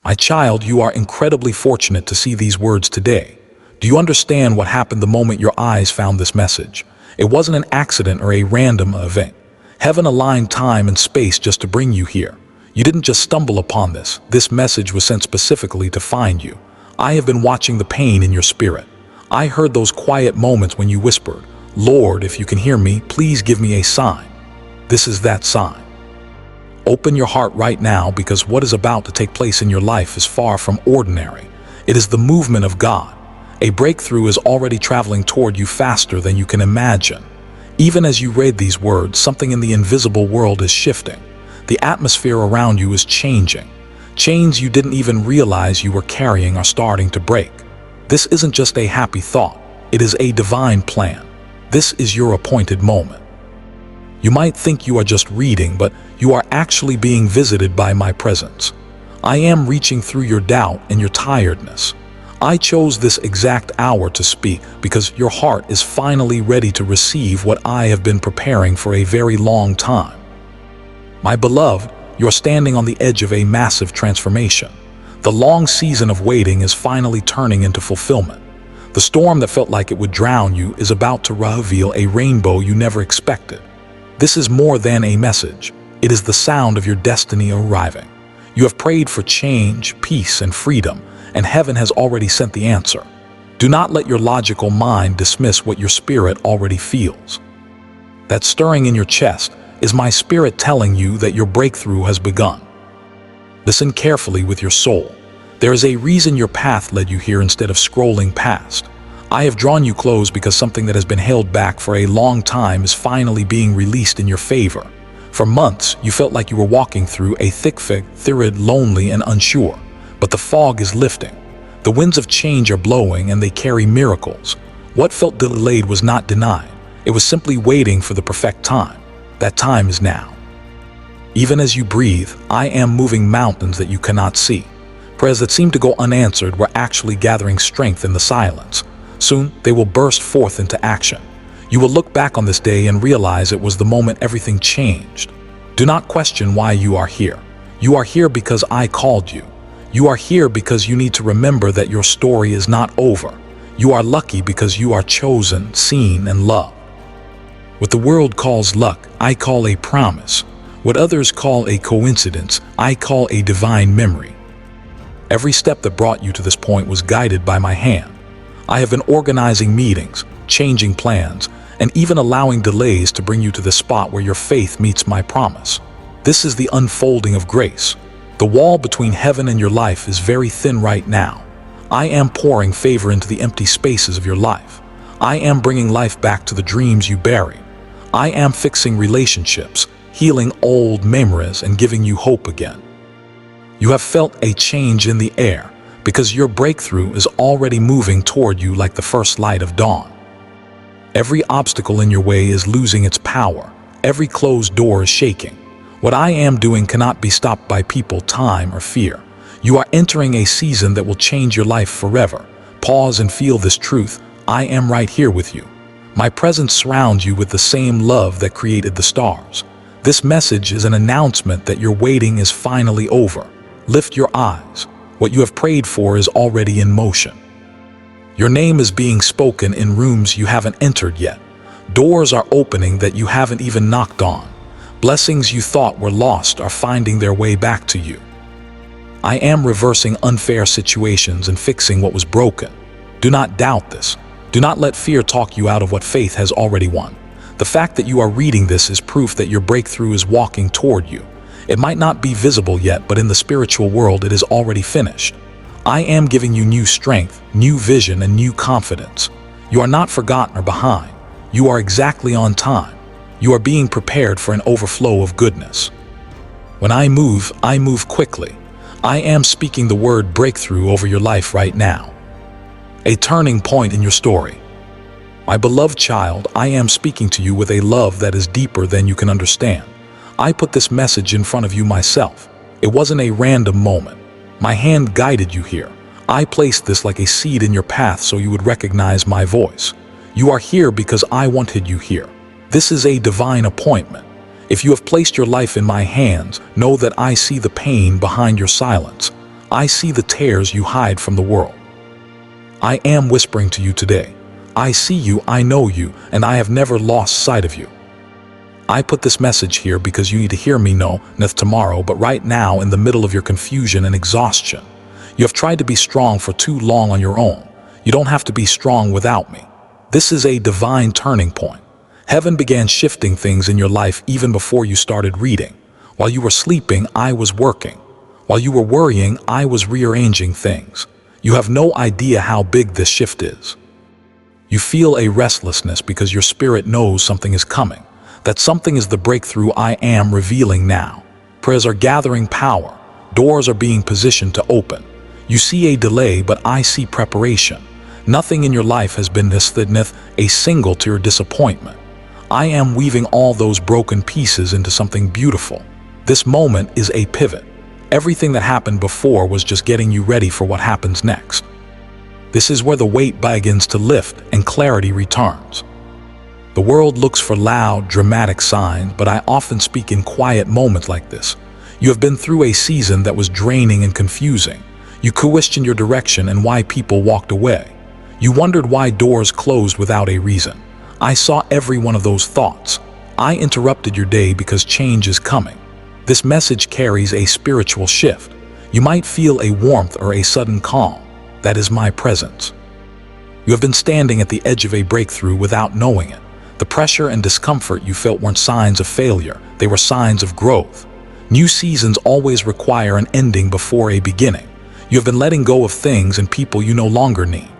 My child, you are incredibly fortunate to see these words today. Do you understand what happened the moment your eyes found this message? It wasn't an accident or a random event. Heaven aligned time and space just to bring you here. You didn't just stumble upon this. This message was sent specifically to find you. I have been watching the pain in your spirit. I heard those quiet moments when you whispered, "Lord, if you can hear me, please give me a sign." This is that sign. Open your heart right now, because what is about to take place in your life is far from ordinary. It is the movement of God. A breakthrough is already traveling toward you faster than you can imagine. Even as you read these words, something in the invisible world is shifting. The atmosphere around you is changing. Chains you didn't even realize you were carrying are starting to break. This isn't just a happy thought. It is a divine plan. This is your appointed moment. You might think you are just reading, but you are actually being visited by my presence. I am reaching through your doubt and your tiredness. I chose this exact hour to speak because your heart is finally ready to receive what I have been preparing for a very long time. My beloved, you're standing on the edge of a massive transformation. The long season of waiting is finally turning into fulfillment. The storm that felt like it would drown you is about to reveal a rainbow you never expected. This is more than a message. It is the sound of your destiny arriving. You have prayed for change, peace, and freedom, and heaven has already sent the answer. Do not let your logical mind dismiss what your spirit already feels. That stirring in your chest is my spirit telling you that your breakthrough has begun. Listen carefully with your soul. There is a reason your path led you here instead of scrolling past. I have drawn you close because something that has been held back for a long time is finally being released in your favor. For months, you felt like you were walking through a thick fog, lonely and unsure. But the fog is lifting. The winds of change are blowing and they carry miracles. What felt delayed was not denied. It was simply waiting for the perfect time. That time is now. Even as you breathe, I am moving mountains that you cannot see. Prayers that seemed to go unanswered were actually gathering strength in the silence. Soon, they will burst forth into action. You will look back on this day and realize it was the moment everything changed. Do not question why you are here. You are here because I called you. You are here because you need to remember that your story is not over. You are lucky because you are chosen, seen, and loved. What the world calls luck, I call a promise. What others call a coincidence, I call a divine memory. Every step that brought you to this point was guided by my hand. I have been organizing meetings, changing plans, and even allowing delays to bring you to the spot where your faith meets my promise. This is the unfolding of grace. The wall between heaven and your life is very thin right now. I am pouring favor into the empty spaces of your life. I am bringing life back to the dreams you buried. I am fixing relationships, healing old memories, and giving you hope again. You have felt a change in the air because your breakthrough is already moving toward you like the first light of dawn. Every obstacle in your way is losing its power. Every closed door is shaking. What I am doing cannot be stopped by people, time, or fear. You are entering a season that will change your life forever. Pause and feel this truth. I am right here with you. My presence surrounds you with the same love that created the stars. This message is an announcement that your waiting is finally over. Lift your eyes. What you have prayed for is already in motion. Your name is being spoken in rooms you haven't entered yet. Doors are opening that you haven't even knocked on. Blessings you thought were lost are finding their way back to you. I am reversing unfair situations and fixing what was broken. Do not doubt this. Do not let fear talk you out of what faith has already won. The fact that you are reading this is proof that your breakthrough is walking toward you. It might not be visible yet, but in the spiritual world it is already finished. I am giving you new strength, new vision, and new confidence. You are not forgotten or behind. You are exactly on time. You are being prepared for an overflow of goodness. When I move quickly. I am speaking the word breakthrough over your life right now. A turning point in your story. My beloved child, I am speaking to you with a love that is deeper than you can understand. I put this message in front of you myself. It wasn't a random moment. My hand guided you here. I placed this like a seed in your path so you would recognize my voice. You are here because I wanted you here. This is a divine appointment. If you have placed your life in my hands, know that I see the pain behind your silence. I see the tears you hide from the world. I am whispering to you today. I see you, I know you, and I have never lost sight of you. I put this message here because you need to hear me not tomorrow, but right now in the middle of your confusion and exhaustion. You have tried to be strong for too long on your own. You don't have to be strong without me. This is a divine turning point. Heaven began shifting things in your life even before you started reading. While you were sleeping, I was working. While you were worrying, I was rearranging things. You have no idea how big this shift is. You feel a restlessness because your spirit knows something is coming. That something is the breakthrough I am revealing now. Prayers are gathering power. Doors are being positioned to open. You see a delay, but I see preparation. Nothing in your life has been this a single to your disappointment. I am weaving all those broken pieces into something beautiful. This moment is a pivot. Everything that happened before was just getting you ready for what happens next. This is where the weight begins to lift and clarity returns. The world looks for loud, dramatic signs, but I often speak in quiet moments like this. You have been through a season that was draining and confusing. You questioned your direction and why people walked away. You wondered why doors closed without a reason. I saw every one of those thoughts. I interrupted your day because change is coming. This message carries a spiritual shift. You might feel a warmth or a sudden calm. That is my presence. You have been standing at the edge of a breakthrough without knowing it. The pressure and discomfort you felt weren't signs of failure, they were signs of growth. New seasons always require an ending before a beginning. You have been letting go of things and people you no longer need.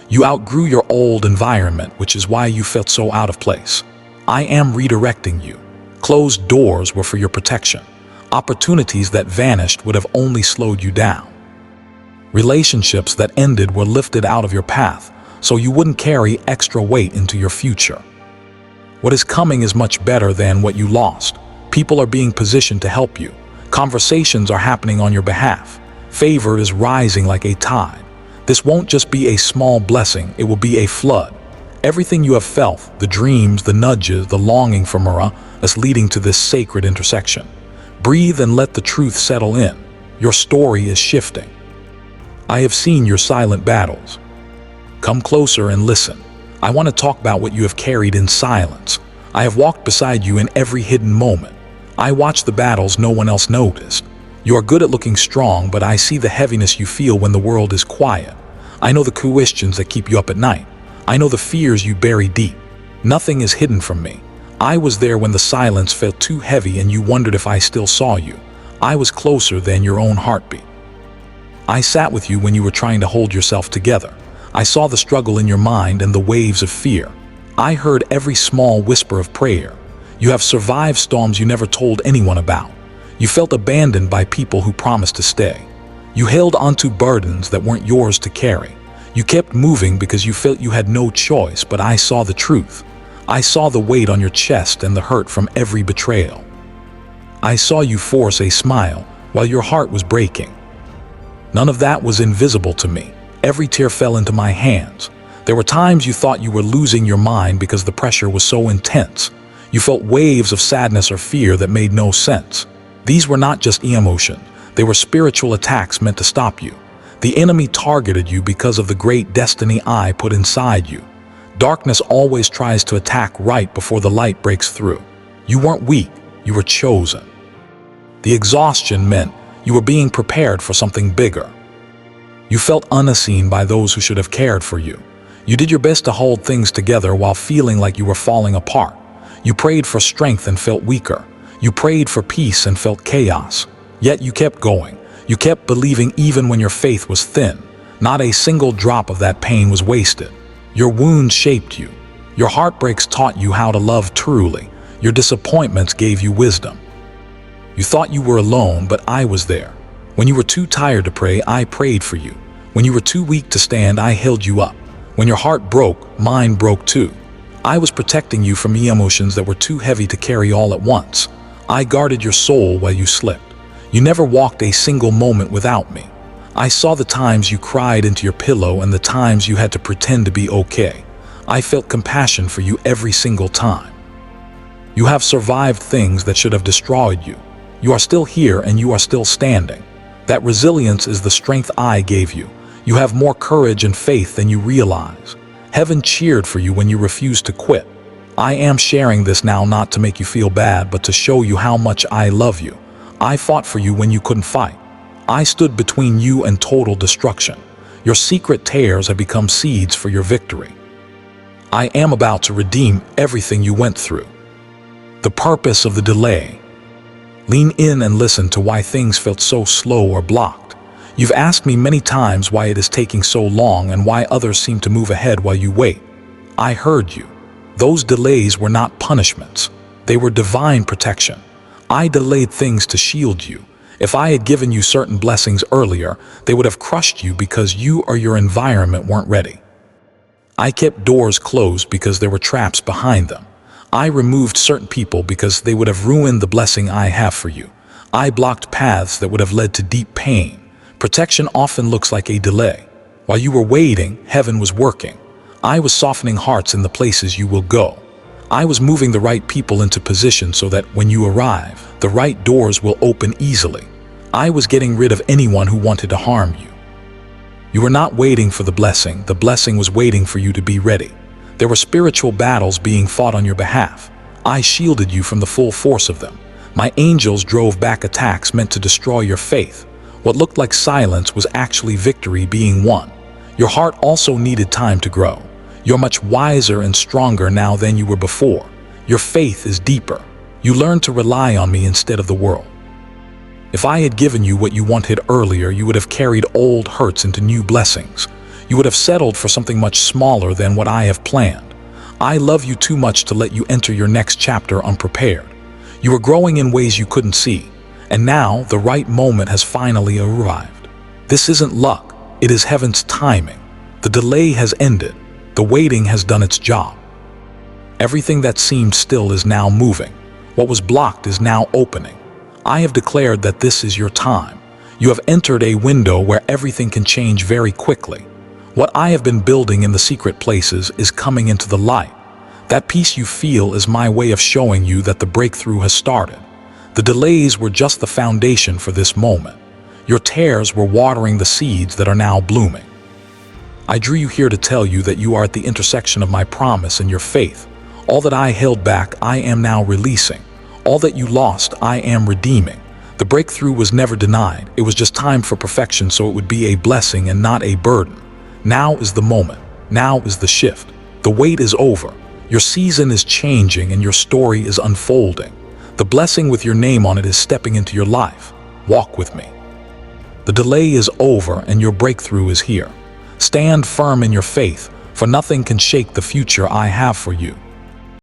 You outgrew your old environment, which is why you felt so out of place. I am redirecting you. Closed doors were for your protection. Opportunities that vanished would have only slowed you down. Relationships that ended were lifted out of your path, so you wouldn't carry extra weight into your future. What is coming is much better than what you lost. People are being positioned to help you. Conversations are happening on your behalf. Favor is rising like a tide. This won't just be a small blessing, it will be a flood. Everything you have felt, the dreams, the nudges, the longing for Mara, is leading to this sacred intersection. Breathe and let the truth settle in. Your story is shifting. I have seen your silent battles. Come closer and listen. I want to talk about what you have carried in silence. I have walked beside you in every hidden moment. I watched the battles no one else noticed. You are good at looking strong, but I see the heaviness you feel when the world is quiet. I know the questions that keep you up at night. I know the fears you bury deep. Nothing is hidden from me. I was there when the silence felt too heavy and you wondered if I still saw you. I was closer than your own heartbeat. I sat with you when you were trying to hold yourself together. I saw the struggle in your mind and the waves of fear. I heard every small whisper of prayer. You have survived storms you never told anyone about. You felt abandoned by people who promised to stay. You held onto burdens that weren't yours to carry. You kept moving because you felt you had no choice, but I saw the truth. I saw the weight on your chest and the hurt from every betrayal. I saw you force a smile while your heart was breaking. None of that was invisible to me. Every tear fell into my hands. There were times you thought you were losing your mind because the pressure was so intense. You felt waves of sadness or fear that made no sense. These were not just emotions. They were spiritual attacks meant to stop you. The enemy targeted you because of the great destiny I put inside you. Darkness always tries to attack right before the light breaks through. You weren't weak, you were chosen. The exhaustion meant you were being prepared for something bigger. You felt unseen by those who should have cared for you. You did your best to hold things together while feeling like you were falling apart. You prayed for strength and felt weaker. You prayed for peace and felt chaos. Yet you kept going. You kept believing even when your faith was thin. Not a single drop of that pain was wasted. Your wounds shaped you. Your heartbreaks taught you how to love truly. Your disappointments gave you wisdom. You thought you were alone, but I was there. When you were too tired to pray, I prayed for you. When you were too weak to stand, I held you up. When your heart broke, mine broke too. I was protecting you from the emotions that were too heavy to carry all at once. I guarded your soul while you slept. You never walked a single moment without me. I saw the times you cried into your pillow and the times you had to pretend to be okay. I felt compassion for you every single time. You have survived things that should have destroyed you. You are still here and you are still standing. That resilience is the strength I gave you. You have more courage and faith than you realize. Heaven cheered for you when you refused to quit. I am sharing this now not to make you feel bad, but to show you how much I love you. I fought for you when you couldn't fight. I stood between you and total destruction. Your secret tears have become seeds for your victory. I am about to redeem everything you went through. The purpose of the delay. Lean in and listen to why things felt so slow or blocked. You've asked me many times why it is taking so long and why others seem to move ahead while you wait. I heard you. Those delays were not punishments. They were divine protection. I delayed things to shield you. If I had given you certain blessings earlier, they would have crushed you because you or your environment weren't ready. I kept doors closed because there were traps behind them. I removed certain people because they would have ruined the blessing I have for you. I blocked paths that would have led to deep pain. Protection often looks like a delay. While you were waiting, heaven was working. I was softening hearts in the places you will go. I was moving the right people into position so that when you arrive, the right doors will open easily. I was getting rid of anyone who wanted to harm you. You were not waiting for the blessing was waiting for you to be ready. There were spiritual battles being fought on your behalf. I shielded you from the full force of them. My angels drove back attacks meant to destroy your faith. What looked like silence was actually victory being won. Your heart also needed time to grow. You're much wiser and stronger now than you were before. Your faith is deeper. You learned to rely on me instead of the world. If I had given you what you wanted earlier, you would have carried old hurts into new blessings. You would have settled for something much smaller than what I have planned. I love you too much to let you enter your next chapter unprepared. You were growing in ways you couldn't see, and now the right moment has finally arrived. This isn't luck, it is heaven's timing. The delay has ended. The waiting has done its job. Everything that seemed still is now moving. What was blocked is now opening. I have declared that this is your time. You have entered a window where everything can change very quickly. What I have been building in the secret places is coming into the light. That peace you feel is my way of showing you that the breakthrough has started. The delays were just the foundation for this moment. Your tears were watering the seeds that are now blooming. I drew you here to tell you that you are at the intersection of my promise and your faith. All that I held back, I am now releasing. All that you lost, I am redeeming. The breakthrough was never denied. It was just time for perfection so it would be a blessing and not a burden. Now is the moment. Now is the shift. The wait is over. Your season is changing and your story is unfolding. The blessing with your name on it is stepping into your life. Walk with me. The delay is over and your breakthrough is here. Stand firm in your faith, for nothing can shake the future I have for you.